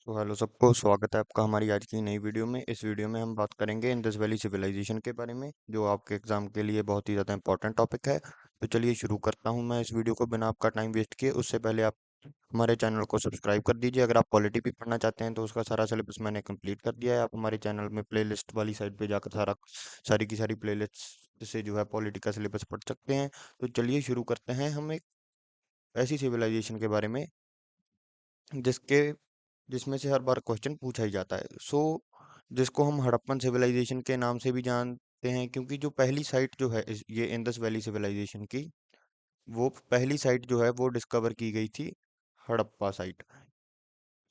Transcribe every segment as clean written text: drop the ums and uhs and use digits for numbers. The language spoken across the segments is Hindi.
तो हेलो सबको, स्वागत है आपका हमारी आज की नई वीडियो में। इस वीडियो में हम बात करेंगे इंडस वैली सिविलाइजेशन के बारे में, जो आपके एग्जाम के लिए बहुत ही ज़्यादा इंपॉर्टेंट टॉपिक है। तो चलिए शुरू करता हूं मैं इस वीडियो को बिना आपका टाइम वेस्ट किए। उससे पहले आप हमारे चैनल को सब्सक्राइब कर दीजिए। अगर आप पॉलिटी भी पढ़ना चाहते हैं तो उसका सारा सिलेबस मैंने कंप्लीट कर दिया है। आप हमारे चैनल में प्लेलिस्ट वाली साइड पे जाकर सारी की सारी प्लेलिस्ट से जो है पॉलिटी का सिलेबस पढ़ सकते हैं। तो चलिए शुरू करते हैं हम एक ऐसी सिविलाइजेशन के बारे में जिसके जिसमें से हर बार क्वेश्चन पूछा ही जाता है। जिसको हम हड़प्पन सिविलाइजेशन के नाम से भी जानते हैं, क्योंकि जो पहली साइट जो है ये इंडस वैली सिविलाइजेशन की, वो पहली साइट जो है वो डिस्कवर की गई थी हड़प्पा साइट।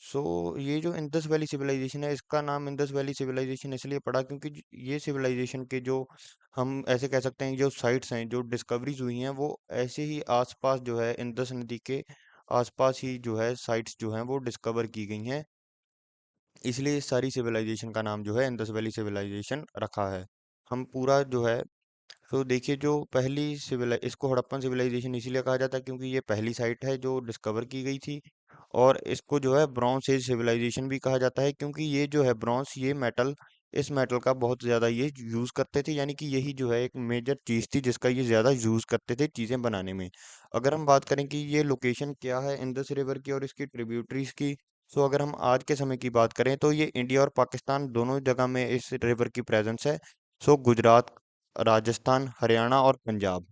सो ये जो इंडस वैली सिविलाइजेशन है, इसका नाम इंडस वैली सिविलाइजेशन इसलिए पड़ा क्योंकि ये सिविलाइजेशन के जो हम ऐसे कह सकते हैं जो साइट्स हैं, जो डिस्कवरीज हुई हैं, वो ऐसे ही आसपास जो है इंडस नदी के आसपास ही जो है साइट्स जो हैं वो डिस्कवर की गई हैं। इसलिए इस सारी सिविलाइजेशन का नाम जो है इंडस वैली सिविलाइजेशन रखा है। हम पूरा जो है, तो देखिए, जो पहली सिविल इसको हड़प्पन सिविलाइजेशन इसीलिए कहा जाता है क्योंकि ये पहली साइट है जो डिस्कवर की गई थी। और इसको जो है ब्रॉन्ज एज सिविलाइजेशन भी कहा जाता है क्योंकि ये जो है ब्रॉन्ज, ये मेटल, इस मेटल का बहुत ज़्यादा ये यूज़ करते थे, यानी कि यही जो है एक मेजर चीज़ थी जिसका ये ज़्यादा यूज़ करते थे चीज़ें बनाने में। अगर हम बात करें कि ये लोकेशन क्या है इंडस रिवर की और इसकी ट्रिब्यूटरीज की, तो अगर हम आज के समय की बात करें तो ये इंडिया और पाकिस्तान दोनों जगह में इस रिवर की प्रेजेंस है। गुजरात, राजस्थान, हरियाणा और पंजाब,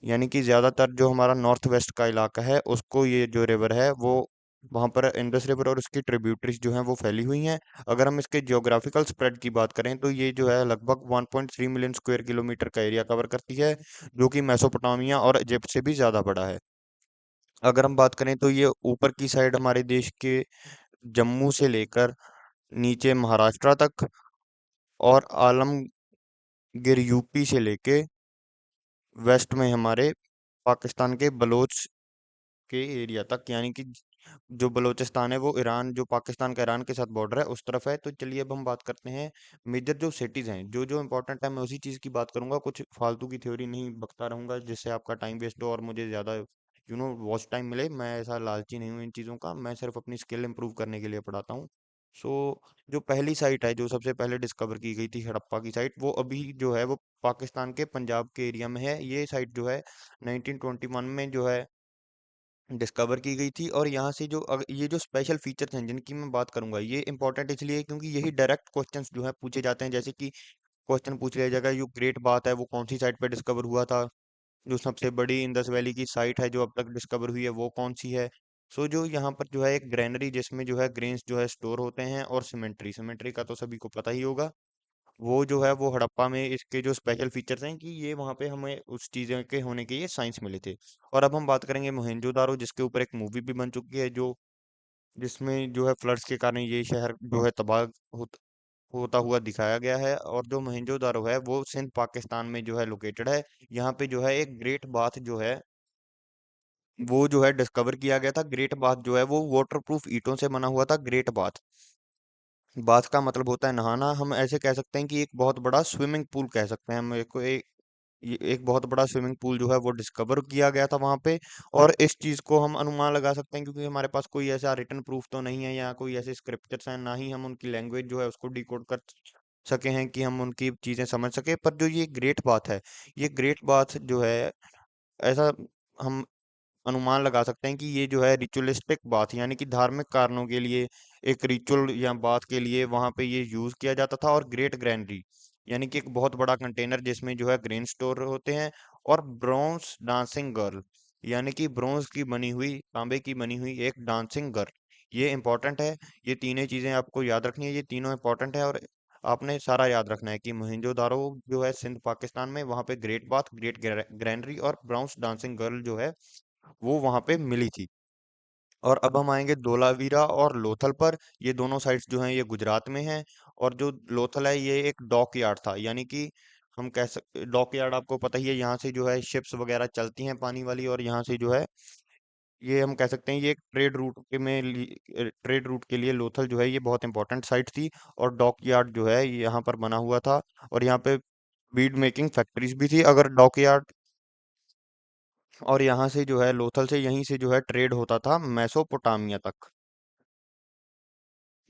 यानी कि ज़्यादातर जो हमारा नॉर्थ वेस्ट का इलाका है उसको ये जो रिवर है वो, वहाँ पर इंडस रिवर और उसकी ट्रिब्यूटरीज जो हैं वो फैली हुई हैं। अगर हम इसके जियोग्राफिकल स्प्रेड की बात करें तो ये जो है लगभग 1.3 मिलियन स्क्वायर किलोमीटर का एरिया कवर करती है, जो कि मेसोपोटामिया और इजिप्ट से भी ज़्यादा बड़ा है। अगर हम बात करें तो ये ऊपर की साइड हमारे देश के जम्मू से लेकर नीचे महाराष्ट्र तक, और आलमगीर यूपी से लेके वेस्ट में हमारे पाकिस्तान के बलोच के एरिया तक, यानी कि जो बलोचिस्तान है वो ईरान, जो पाकिस्तान का ईरान के साथ बॉर्डर है उस तरफ है। तो चलिए अब हम बात करते हैं मेजर जो सिटीज़ हैं, जो जो इंपॉर्टेंट है मैं उसी चीज़ की बात करूंगा, कुछ फालतू की थ्योरी नहीं बकता रहूंगा जिससे आपका टाइम वेस्ट हो और मुझे ज़्यादा वॉच टाइम मिले। मैं ऐसा लालची नहीं हूँ इन चीज़ों का, मैं सिर्फ अपनी स्किल इंप्रूव करने के लिए पढ़ाता हूँ। सो जो पहली साइट है जो सबसे पहले डिस्कवर की गई थी हड़प्पा की साइट, वो अभी जो है वो पाकिस्तान के पंजाब के एरिया में है। ये साइट जो है 1921 में जो है डिस्कवर की गई थी। और यहाँ से जो ये जो स्पेशल फीचर्स हैं जिनकी मैं बात करूंगा, ये इंपॉर्टेंट इसलिए है क्योंकि यही डायरेक्ट क्वेश्चंस जो है पूछे जाते हैं। जैसे कि क्वेश्चन पूछ लिया जाएगा, जो ग्रेट बात है वो कौन सी साइट पे डिस्कवर हुआ था, जो सबसे बड़ी इंडस वैली की साइट है जो अब तक डिस्कवर हुई है वो कौन सी है। जो यहाँ पर जो है एक ग्रेनरी जिसमें जो है ग्रेन्स जो है स्टोर होते हैं, और सीमेंट्री, सीमेंट्री का तो सभी को पता ही होगा। वो जो है वो हड़प्पा में इसके जो स्पेशल फीचर्स हैं कि ये वहाँ पे हमें उस चीज़ों के होने के ये साइंस मिले थे। और अब हम बात करेंगे मोहनजोदारो, जिसके ऊपर एक मूवी भी बन चुकी है, जो जिसमें जो है फ्लड्स के कारण ये शहर जो है तबाह होता हुआ दिखाया गया है। और जो मोहनजोदारो है वो सिंध पाकिस्तान में जो है लोकेटेड है। यहाँ पे जो है एक ग्रेट बाथ जो है वो जो है डिस्कवर किया गया था। ग्रेट बाथ जो है वो वाटर प्रूफ ईंटों से बना हुआ था। ग्रेट बाथ, बाथ का मतलब होता है नहाना। हम ऐसे कह सकते हैं कि एक बहुत बड़ा स्विमिंग पूल कह सकते हैं हम एक, ये एक बहुत बड़ा स्विमिंग पूल जो है वो डिस्कवर किया गया था वहां पे। और इस चीज को हम अनुमान लगा सकते हैं क्योंकि हमारे पास कोई ऐसा रिटन प्रूफ तो नहीं है या कोई ऐसे स्क्रिप्चर्स हैं, ना ही हम उनकी लैंग्वेज जो है उसको डिकोड कर सके हैं कि हम उनकी चीजें समझ सके। पर जो ये ग्रेट बात है, ये ग्रेट बात जो है, ऐसा हम अनुमान लगा सकते हैं कि ये जो है रिचुअलिस्टिक बाथ, यानी कि धार्मिक कारणों के लिए एक रिचुअल या बात के लिए वहां पे ये यूज किया जाता था। और ग्रेट ग्रैंडरी, यानी कि एक बहुत बड़ा कंटेनर जिसमें जो है ग्रेन स्टोर होते हैं। और ब्रोंज डांसिंग गर्ल, यानी कि ब्रोंज की बनी हुई, तांबे की बनी हुई एक डांसिंग गर्ल, ये इंपॉर्टेंट है। ये तीनों चीजें आपको याद रखनी है, ये तीनों इंपॉर्टेंट है। और आपने सारा याद रखना है कि मोहनजोदारो जो है सिंध पाकिस्तान में, वहां पे ग्रेट बाथ, ग्रेट ग्रैंडरी और ब्राउन्स डांसिंग गर्ल जो है वो वहां पे मिली थी। और अब हम आएंगे धोलावीरा और लोथल पर। ये दोनों साइट्स जो हैं ये गुजरात में हैं। और जो लोथल है ये एक डॉक यार्ड था, यानी कि हम कह सकते, डॉक यार्ड आपको पता ही है, यहाँ से जो है शिप्स वगैरह चलती हैं पानी वाली, और यहाँ से जो है ये हम कह सकते हैं ये एक ट्रेड रूट के लिए लोथल जो है ये बहुत इंपॉर्टेंट साइट थी। और डॉक यार्ड जो है ये यहाँ पर बना हुआ था। और यहाँ पे बीड मेकिंग फैक्ट्रीज भी थी। अगर डॉक यार्ड, और यहाँ से जो है लोथल से, यहीं से जो है ट्रेड होता था मेसोपोटामिया तक।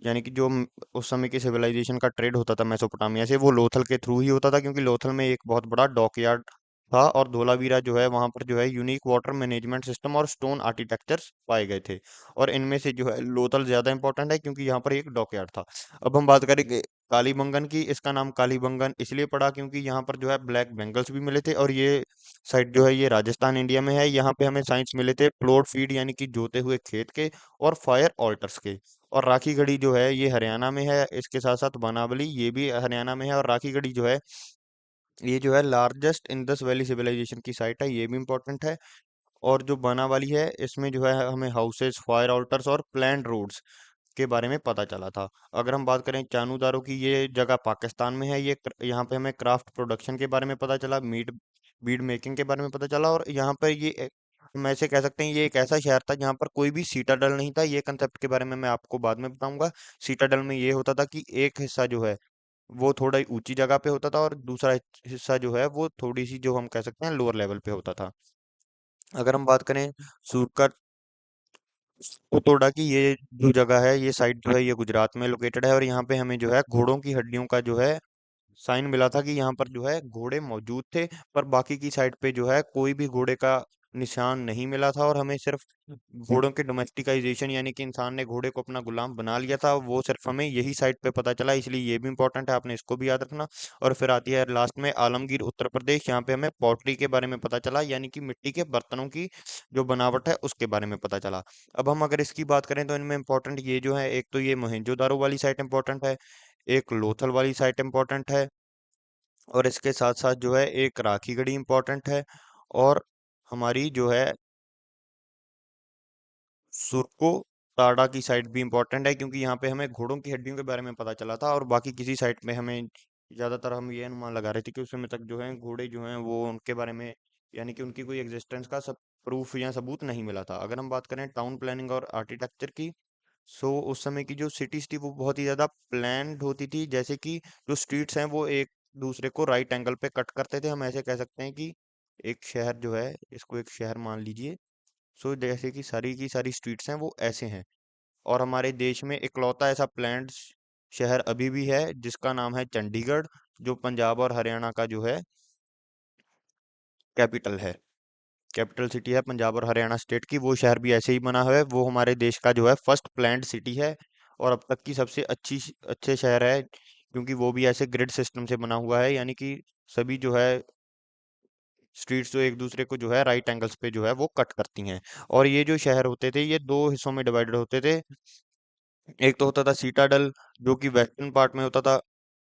यानी कि जो उस समय की सिविलाइजेशन का ट्रेड होता था मेसोपोटामिया से, वो लोथल के थ्रू ही होता था, क्योंकि लोथल में एक बहुत बड़ा डॉकयार्ड था और धोलावीरा जो है वहां पर जो है यूनिक वाटर मैनेजमेंट सिस्टम और स्टोन आर्किटेक्चर्स पाए गए थे। और इनमें से जो है लोथल ज्यादा इंपॉर्टेंट है क्योंकि यहाँ पर एक डॉकयार्ड था। अब हम बात करेंगे कालीबंगन की। इसका नाम कालीबंगन इसलिए पड़ा क्योंकि यहाँ पर जो है ब्लैक बेंगल्स भी मिले थे, और ये साइट जो है ये राजस्थान इंडिया में है। यहाँ पे हमें साइंस मिले थे प्लॉट फील्ड यानी कि जोते हुए खेत के, और फायर ऑल्टर्स के। और राखी गढ़ी जो है ये हरियाणा में है। इसके साथ साथ बनावली ये भी हरियाणा में है। और राखी गढ़ी जो है ये जो है लार्जेस्ट इंडस वैली सिविलाइजेशन की साइट है, ये भी इंपॉर्टेंट है। और जो बनावली है इसमें जो है हमें हाउसेस, फायर ऑल्टर्स और प्लान्ड रोड्स के बारे में पता चला था। अगर हम बात करें चानूदारो की, ये जगह पाकिस्तान में है। यहाँ पे हमें क्राफ्ट प्रोडक्शन के बारे में पता चला, मीट बीड मेकिंग के बारे में पता चला। और यहाँ पर हम ऐसे कह सकते हैं ये एक ऐसा शहर था जहाँ पर कोई भी सीटाडल नहीं था। ये कंसेप्ट के बारे में मैं आपको बाद में बताऊंगा। सीटाडल में ये होता था कि एक हिस्सा जो है वो थोड़ा ही ऊंची जगह पे होता था, और दूसरा हिस्सा जो है वो थोड़ी सी जो हम कह सकते हैं लोअर लेवल पे होता था। अगर हम बात करें सूरकट पुतोड़ा की, ये जो जगह है, ये साइट जो है ये गुजरात में लोकेटेड है। और यहाँ पे हमें जो है घोड़ों की हड्डियों का जो है साइन मिला था कि यहाँ पर जो है घोड़े मौजूद थे। पर बाकी की साइड पे जो है कोई भी घोड़े का निशान नहीं मिला था। और हमें सिर्फ घोड़ों के डोमेस्टिकाइजेशन यानी कि इंसान ने घोड़े को अपना गुलाम बना लिया था, वो सिर्फ हमें यही साइड पे पता चला। इसलिए ये भी इंपॉर्टेंट है, आपने इसको भी याद रखना। और फिर आती है लास्ट में आलमगीर उत्तर प्रदेश। यहाँ पे हमें पॉटरी के बारे में पता चला, यानी कि मिट्टी के बर्तनों की जो बनावट है उसके बारे में पता चला। अब हम अगर इसकी बात करें तो इनमें इंपॉर्टेंट ये जो है, एक तो ये मोहनजोदारो वाली साइट इंपॉर्टेंट है, एक लोथल वाली साइट इंपॉर्टेंट है, और इसके साथ साथ जो है एक राखी गढ़ी इंपॉर्टेंट है, और हमारी जो है सुरको ताड़ा की साइट भी इंपॉर्टेंट है, क्योंकि यहाँ पे हमें घोड़ों की हड्डियों के बारे में पता चला था। और बाकी किसी साइट में हमें ज्यादातर हम ये अनुमान लगा रहे थे कि उस समय तक जो है घोड़े जो हैं वो उनके बारे में, यानी कि उनकी कोई एग्जिस्टेंस का सब प्रूफ या सबूत नहीं मिला था। अगर हम बात करें टाउन प्लानिंग और आर्किटेक्चर की, सो उस समय की जो सिटीज थी वो बहुत ही ज्यादा प्लान्ड होती थी। जैसे कि जो स्ट्रीट्स हैं वो एक दूसरे को राइट एंगल पे कट करते थे। हम ऐसे कह सकते हैं कि एक शहर जो है, इसको एक शहर मान लीजिए। सो जैसे कि सारी की सारी स्ट्रीट्स हैं वो ऐसे हैं। और हमारे देश में इकलौता ऐसा प्लान्ड शहर अभी भी है जिसका नाम है चंडीगढ़, जो पंजाब और हरियाणा का जो है कैपिटल है, कैपिटल सिटी है पंजाब और हरियाणा स्टेट की। वो शहर भी ऐसे ही बना हुआ है, वो हमारे देश का जो है फर्स्ट प्लान्ड सिटी है, और अब तक की सबसे अच्छे शहर है, क्योंकि वो भी ऐसे ग्रिड सिस्टम से बना हुआ है। यानी कि सभी जो है स्ट्रीट्स जो एक दूसरे को जो है राइट एंगल्स पे जो है वो कट करती हैं। और ये जो शहर होते थे ये दो हिस्सों में डिवाइडेड होते थे। एक तो होता था सीटाडल, जो कि वेस्टर्न पार्ट में होता था,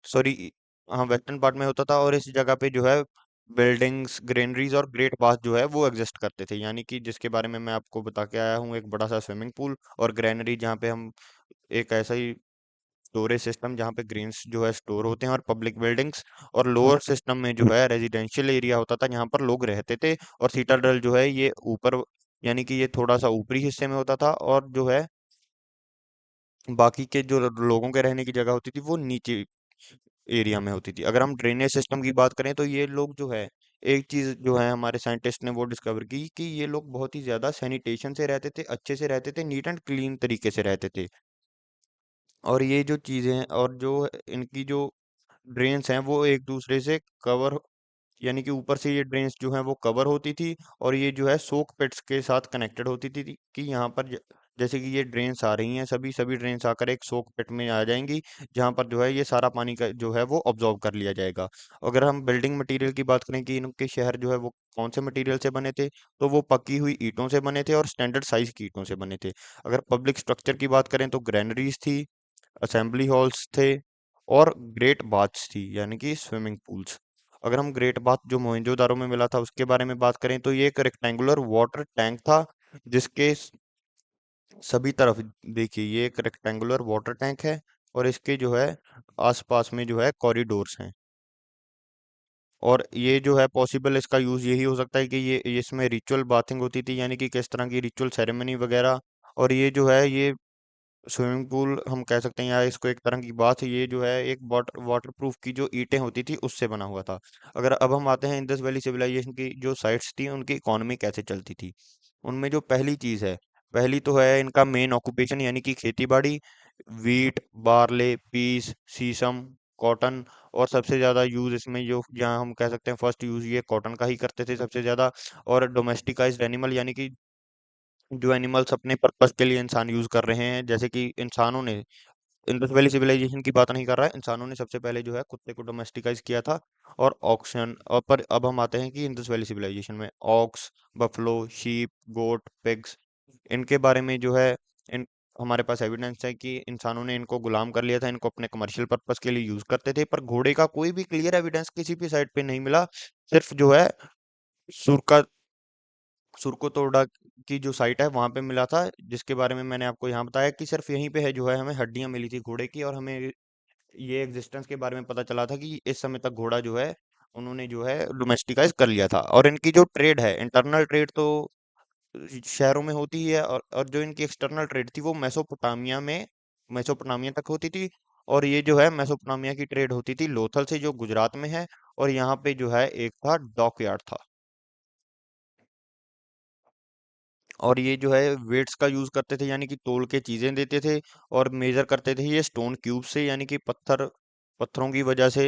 सॉरी, हाँ वेस्टर्न पार्ट में होता था। और इस जगह पे जो है बिल्डिंग्स, ग्रेनरीज और ग्रेट बाथ जो है वो एग्जिस्ट करते थे, यानी कि जिसके बारे में मैं आपको बता के आया हूँ, एक बड़ा सा स्विमिंग पूल और ग्रेनरी, जहाँ पे हम एक ऐसा ही स्टोरेज सिस्टम जहाँ पे ग्रेन्स जो है स्टोर होते हैं, और पब्लिक बिल्डिंग्स। और लोअर सिस्टम में जो है रेजिडेंशियल एरिया होता था जहाँ पर लोग रहते थे। और सीटाडल जो है ये ऊपर, यानी कि ये थोड़ा सा ऊपरी हिस्से में होता था, और जो है बाकी के जो लोगों के रहने की जगह होती थी वो नीचे एरिया में होती थी। अगर हम ड्रेनेज सिस्टम की बात करें तो ये लोग जो है, एक चीज जो है हमारे साइंटिस्ट ने वो डिस्कवर की कि ये लोग बहुत ही ज्यादा सैनिटेशन से रहते थे, अच्छे से रहते थे, नीट एंड क्लीन तरीके से रहते थे। और ये जो चीजें हैं और जो इनकी जो ड्रेन्स हैं वो एक दूसरे से कवर, यानी कि ऊपर से ये ड्रेन्स जो हैं वो कवर होती थी, और ये जो है सोक पिट्स के साथ कनेक्टेड होती थी कि यहाँ पर जैसे कि ये ड्रेन्स आ रही हैं, सभी सभी ड्रेन्स आकर एक सोक पिट में आ जाएंगी, जहाँ पर जो है ये सारा पानी का जो है वो ऑब्जॉर्व कर लिया जाएगा। अगर हम बिल्डिंग मटेरियल की बात करें कि इनके शहर जो है वो कौन से मटेरियल से बने थे, तो वो पकी हुई ईंटों से बने थे और स्टैंडर्ड साइज की ईंटों से बने थे। अगर पब्लिक स्ट्रक्चर की बात करें तो ग्रैनरीज थी, असेंबली हॉल्स थे, और ग्रेट बाथ्स थी, यानी कि स्विमिंग पूल्स। अगर हम ग्रेट बाथ जो मोहनजोदारो में मिला था उसके बारे में बात करें तो ये एक रेक्टेंगुलर वाटर टैंक था, जिसके सभी तरफ देखिए ये एक रेक्टेंगुलर वाटर टैंक है, और इसके जो है आसपास में जो है कॉरिडोर्स हैं। और ये जो है पॉसिबल इसका यूज यही हो सकता है कि ये इसमें रिचुअल बाथिंग होती थी, यानी कि किस तरह की रिचुअल सेरेमनी वगैरह। और ये जो है ये स्विमिंग पूल हम कह सकते हैं, या इसको एक तरह की बात है, ये जो है एक वाटर प्रूफ की जो ईंटें होती थी उससे बना हुआ था। अगर अब हम आते हैं इंडस वैली सिविलाइजेशन की जो साइट्स थी उनकी इकोनॉमी कैसे चलती थी, उनमें जो पहली चीज है, पहली तो है इनका मेन ऑक्यूपेशन यानी कि खेती बाड़ी। वीट, बार्ले, पीस, सीसम, कॉटन। और सबसे ज्यादा यूज इसमें जो जहाँ हम कह सकते हैं फर्स्ट यूज ये कॉटन का ही करते थे सबसे ज्यादा। और डोमेस्टिकाइज्ड एनिमल यानी कि जो एनिमल्स अपने पर्पस के लिए इंसान यूज कर रहे हैं, जैसे कि इंसानों ने, इंडस वैली सिविलाइजेशन की बात नहीं कर रहा है, इंसानों ने सबसे पहले जो है कुत्ते को डोमेस्टिकाइज किया था। और ऑक्शन और पर अब हम आते हैं कि इंडस वैली सिविलाइजेशन में ऑक्स, बफलो, शीप, गोट, पिग्स, इनके बारे में जो है इन हमारे पास एविडेंस है कि इंसानों ने इनको गुलाम कर लिया था, इनको अपने कमर्शियल पर्पस के लिए यूज करते थे। पर घोड़े का कोई भी क्लियर एविडेंस किसी भी साइट पे नहीं मिला। सिर्फ जो है सुरका सुरकोतोड़ा की जो साइट है वहां पे मिला था, जिसके बारे में मैंने आपको यहाँ बताया कि सिर्फ यहीं पे है जो है हमें हड्डियां मिली थी घोड़े की। और हमें ये एग्जिस्टेंस के बारे में पता चला था कि इस समय तक घोड़ा जो है उन्होंने जो है डोमेस्टिकाइज कर लिया था। और इनकी जो ट्रेड है, इंटरनल ट्रेड तो शहरों में होती ही है, और जो इनकी एक्सटर्नल ट्रेड थी वो मेसोपोटामिया तक होती थी। और ये जो है मेसोपोटामिया की ट्रेड होती थी लोथल से, जो गुजरात में है। और यहाँ पे जो है एक था डॉकयार्ड था। और ये जो है वेट्स का यूज करते थे, यानी कि तोल के चीजें देते थे। और मेजर करते थे ये स्टोन क्यूब से, यानी कि पत्थरों की वजह से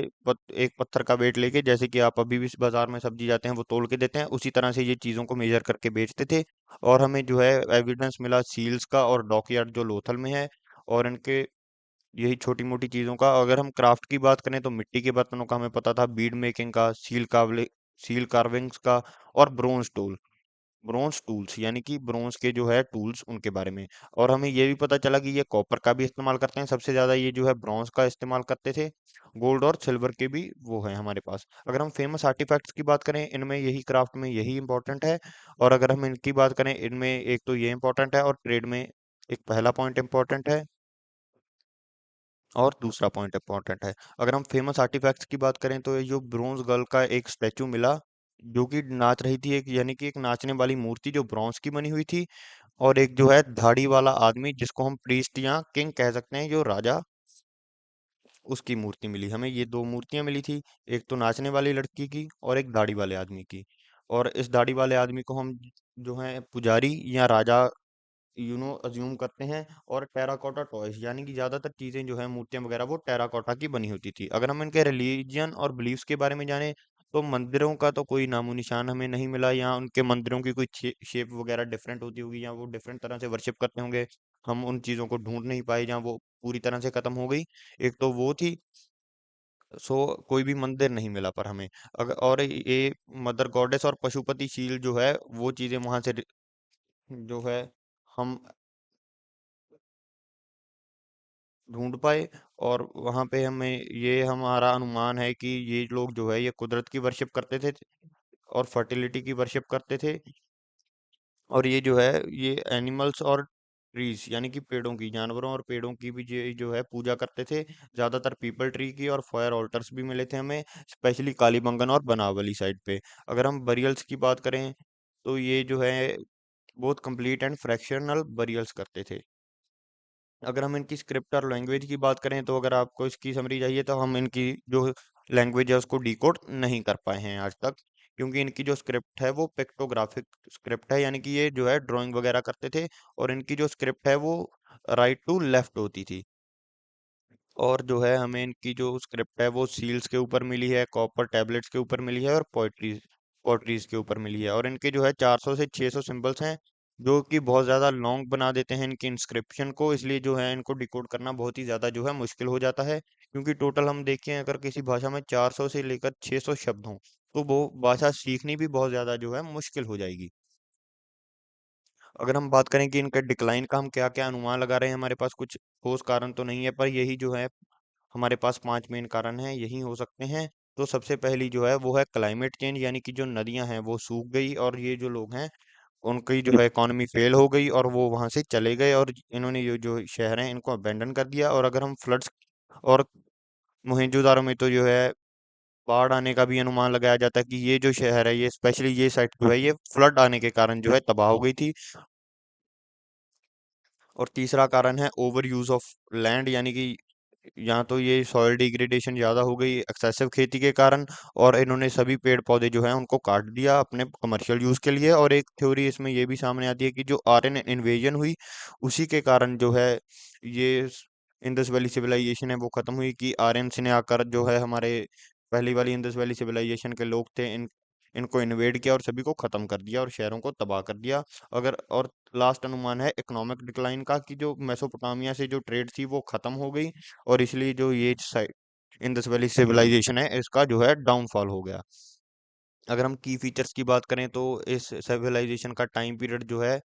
एक पत्थर का वेट लेके, जैसे कि आप अभी भी बाजार में सब्जी जाते हैं वो तोल के देते हैं, उसी तरह से ये चीजों को मेजर करके बेचते थे। और हमें जो है एविडेंस मिला सील्स का और डॉकयार्ड जो लोथल में है। और इनके यही छोटी मोटी चीजों का, अगर हम क्राफ्ट की बात करें तो मिट्टी के बर्तनों का हमें पता था, बीड मेकिंग का, सील कार्विंग्स का, और ब्रोंज टूल्स यानी कि ब्रोंज के जो है टूल्स उनके बारे में। और हमें ये भी पता चला कि ये कॉपर का भी इस्तेमाल करते हैं, सबसे ज्यादा ये जो है ब्रॉन्ज का इस्तेमाल करते थे। गोल्ड और सिल्वर के भी वो है हमारे पास। अगर हम फेमस आर्टिफैक्ट्स की बात करें, इनमें यही क्राफ्ट में यही इंपॉर्टेंट है। और अगर हम इनकी बात करें, इनमें एक तो ये इंपॉर्टेंट है और ट्रेड में एक पहला पॉइंट इंपॉर्टेंट है और दूसरा पॉइंट इंपॉर्टेंट है। अगर हम फेमस आर्टिफैक्ट्स की बात करें तो ये जो ब्रोंज गर्ल का एक स्टैचू मिला जो कि नाच रही थी, एक यानी कि एक नाचने वाली मूर्ति जो ब्रॉन्ज की बनी हुई थी। और एक जो है दाढ़ी वाला आदमी जिसको हम प्रीस्ट या किंग कह सकते हैं, जो राजा, उसकी मूर्ति मिली हमें। ये दो मूर्तियां मिली थी, एक तो नाचने वाली लड़की की और एक दाढ़ी वाले आदमी की। और इस दाढ़ी वाले आदमी को हम जो है पुजारी या राजा अज्यूम करते हैं। और टेराकोटा टॉयज यानी कि ज्यादातर चीजें जो है मूर्तियां वगैरह वो टेराकोटा की बनी होती थी। अगर हम इनके रिलीजियन और बिलीफ्स के बारे में जाने तो मंदिरों का तो कोई नामो निशान हमें नहीं मिला, या उनके मंदिरों की कोई शेप वगैरह डिफरेंट होती होगी, या वो डिफरेंट तरह से वर्शिप करते होंगे। हम उन चीजों को ढूंढ नहीं पाए जहाँ वो पूरी तरह से खत्म हो गई। एक तो वो थी। सो कोई भी मंदिर नहीं मिला पर हमें। अगर और ये मदर गॉडेस और पशुपति शील जो है वो चीजें वहां से जो है हम ढूंढ पाए। और वहां पे हमें ये हमारा अनुमान है कि ये लोग जो है ये कुदरत की वर्शिप करते थे और फर्टिलिटी की वर्शिप करते थे। और ये जो है ये एनिमल्स और ट्रीज यानी कि पेड़ों की, जानवरों और पेड़ों की भी ये जो है पूजा करते थे। ज्यादातर पीपल ट्री की और फायर ऑल्टर्स भी मिले थे हमें, स्पेशली कालीबंगन और बनावली साइड पे। अगर हम बरियल्स की बात करें तो ये जो है बहुत कंप्लीट एंड फ्रैक्शनल बरियल्स करते थे। अगर हम इनकी स्क्रिप्ट और लैंग्वेज की बात करें तो अगर आपको इसकी समरी चाहिए तो हम इनकी जो लैंग्वेज है उसको डिकोड नहीं कर पाए हैं आज तक, क्योंकि इनकी जो स्क्रिप्ट है वो पिक्टोग्राफिक स्क्रिप्ट है, यानी कि ये जो है ड्राइंग वगैरह करते थे। और इनकी जो स्क्रिप्ट है वो राइट टू लेफ्ट होती थी। और जो है हमें इनकी जो स्क्रिप्ट है वो सील्स के ऊपर मिली है, कॉपर टैबलेट्स के ऊपर मिली है और पोइट्रीज के ऊपर मिली है। और इनके जो है 400 से 600 सिंबल्स हैं, जो कि बहुत ज़्यादा लॉन्ग बना देते हैं इनकी इंस्क्रिप्शन को, इसलिए जो है इनको डिकोड करना बहुत ही ज़्यादा जो है मुश्किल हो जाता है। क्योंकि टोटल हम देखें अगर किसी भाषा में 400 से लेकर 600 शब्द हों तो वो भाषा सीखनी भी बहुत ज़्यादा जो है मुश्किल हो जाएगी। अगर हम बात करें कि इनका डिक्लाइन का हम क्या क्या अनुमान लगा रहे हैं, हमारे पास कुछ ठोस कारण तो नहीं है, पर यही जो है हमारे पास 5 मेन कारण हैं, यही हो सकते हैं। तो सबसे पहली जो है वो है क्लाइमेट चेंज, यानी कि जो नदियां हैं वो सूख गई और ये जो लोग हैं उनकी जो है इकोनॉमी फेल हो गई और वो वहां से चले गए, और इन्होंने ये जो शहर हैं इनको अबेंडन कर दिया। और अगर हम फ्लड्स और मोहनजोदारो में तो जो है बाढ़ आने का भी अनुमान लगाया जाता है कि ये जो शहर है, ये स्पेशली ये साइड जो है ये फ्लड आने के कारण जो है तबाह हो गई थी। और तीसरा कारण है ओवर यूज ऑफ लैंड, यानी कि यहाँ तो ये सॉइल डिग्रेडेशन ज्यादा हो गई एक्सेसिव खेती के कारण। और इन्होंने सभी पेड़ पौधे जो हैं उनको काट दिया अपने कमर्शियल यूज के लिए। और एक थ्योरी इसमें ये भी सामने आती है कि जो आर्यन इन्वेजन हुई उसी के कारण जो है ये इंडस वैली सिविलाइजेशन है वो खत्म हुई, कि आर्यंस ने आकर जो है हमारे पहली वाली इंडस वैली सिविलाइजेशन के लोग थे, इनको इन्वेड किया और सभी को खत्म कर दिया और शहरों को तबाह कर दिया। अगर और लास्ट अनुमान है इकोनॉमिक डिक्लाइन का, कि जो मेसोपोटामिया से जो ट्रेड थी वो खत्म हो गई, और इसलिए जो ये इंडस वैली सिविलाइजेशन है इसका जो है डाउनफॉल हो गया। अगर हम की फीचर्स की बात करें तो इस सिविलाइजेशन का टाइम पीरियड जो है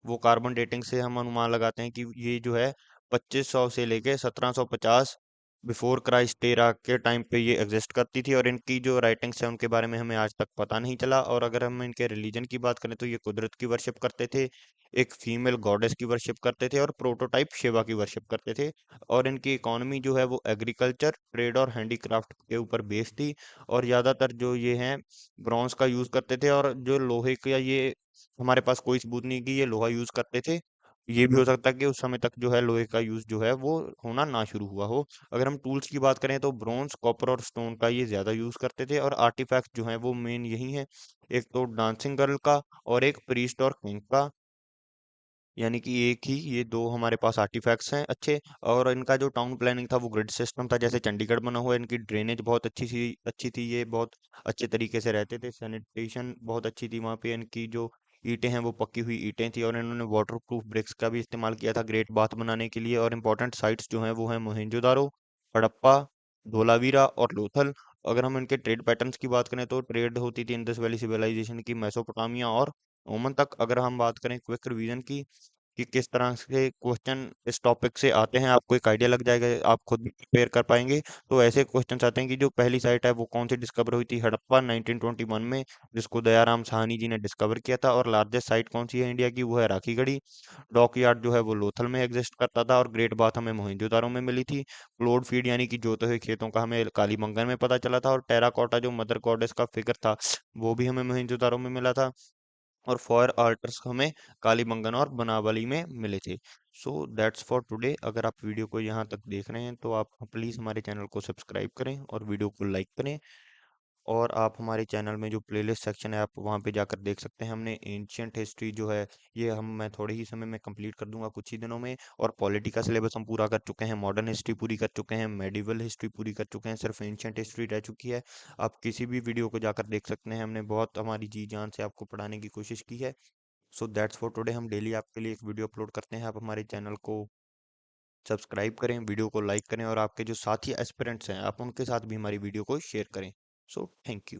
वो कार्बन डेटिंग से हम अनुमान लगाते हैं कि ये जो है 2500 से लेके 1750 बिफोर क्राइस्ट एरा के टाइम पे ये एग्जिस्ट करती थी, और इनकी जो राइटिंग्स है उनके बारे में हमें आज तक पता नहीं चला। और अगर हम इनके रिलीजन की बात करें तो ये कुदरत की वर्शिप करते थे, एक फीमेल गॉडेस की वर्शिप करते थे, और प्रोटोटाइप शिवा की वर्शिप करते थे। और इनकी इकोनॉमी जो है वो एग्रीकल्चर, ट्रेड और हैंडीक्राफ्ट के ऊपर बेस्ड थी। और ज़्यादातर जो ये हैं ब्रॉन्ज का यूज करते थे, और जो लोहे का ये हमारे पास कोई सबूत नहीं कि ये लोहा यूज करते थे। ये भी हो सकता है कि उस समय तक जो है लोहे का यूज जो है वो होना ना शुरू हुआ हो। अगर हम टूल्स की बात करें तो ब्रॉन्ज, कॉपर और स्टोन का ये ज्यादा यूज करते थे, और आर्टिफैक्ट जो है वो मेन यही है, एक तो डांसिंग गर्ल का और एक प्रीस्ट और किंग का, यानी कि एक ही ये दो हमारे पास आर्टिफैक्ट्स हैं अच्छे। और इनका जो टाउन प्लानिंग था वो ग्रिड सिस्टम था, जैसे चंडीगढ़ बना हुआ है। इनकी ड्रेनेज बहुत अच्छी थी, ये बहुत अच्छे तरीके से रहते थे, सैनिटेशन बहुत अच्छी थी वहाँ पे। इनकी जो ईंटें हैं वो पक्की हुई ईंटें थी, और इन्होंने वाटर प्रूफ ब्रिक्स का भी इस्तेमाल किया था ग्रेट बाथ बनाने के लिए। और इम्पोर्टेंट साइट्स जो हैं वो हैं मोहेंजोदारो, हड़प्पा, धोलावीरा और लोथल। अगर हम इनके ट्रेड पैटर्न्स की बात करें तो ट्रेड होती थी इंडस वैली सिविलाइजेशन की मेसोपोटामिया और ओमन तक। अगर हम बात करें क्विक रिवीजन की कि किस तरह से क्वेश्चन इस टॉपिक से आते हैं, आपको एक आइडिया लग जाएगा, आप खुद भी प्रिपेयर कर पाएंगे। तो ऐसे क्वेश्चंस आते हैं कि जो पहली साइट है वो कौन सी डिस्कवर हुई थी, हड़प्पा 1921 में, जिसको दयाराम साहनी जी ने डिस्कवर किया था। और लार्जेस्ट साइट कौन सी है इंडिया की, वो है राखीगढ़ी। डॉक यार्ड जो है वो लोथल में एग्जिस्ट करता था, और ग्रेट बाथ हमें मोहनजोदारो में मिली थी। क्लोड फीड यानी कि जोते हुए खेतों का हमें कालीबंगन में पता चला था। और टेराकोटा जो मदर गॉडेस का फिगर था वो भी हमें मोहनजोदारो में मिला था। और फॉर आर्टर्स हमें कालीबंगन और बनावली में मिले थे। So that's for today. अगर आप वीडियो को यहाँ तक देख रहे हैं तो आप प्लीज़ हमारे चैनल को सब्सक्राइब करें और वीडियो को लाइक करें। और आप हमारे चैनल में जो प्लेलिस्ट सेक्शन है आप वहाँ पे जाकर देख सकते हैं। हमने एंशियंट हिस्ट्री जो है ये मैं थोड़े ही समय में कंप्लीट कर दूंगा, कुछ ही दिनों में। और पॉलिटी का सिलेबस हम पूरा कर चुके हैं, मॉडर्न हिस्ट्री पूरी कर चुके हैं, मेडिवल हिस्ट्री पूरी कर चुके हैं, सिर्फ एंशियंट हिस्ट्री रह चुकी है। आप किसी भी वीडियो को जाकर देख सकते हैं, हमने बहुत हमारी जी जान से आपको पढ़ाने की कोशिश की है। So that's for today. हम डेली आपके लिए एक वीडियो अपलोड करते हैं, आप हमारे चैनल को सब्सक्राइब करें, वीडियो को लाइक करें, और आपके जो साथी एस्पिरेंट्स हैं आप उनके साथ भी हमारी वीडियो को शेयर करें। So thank you.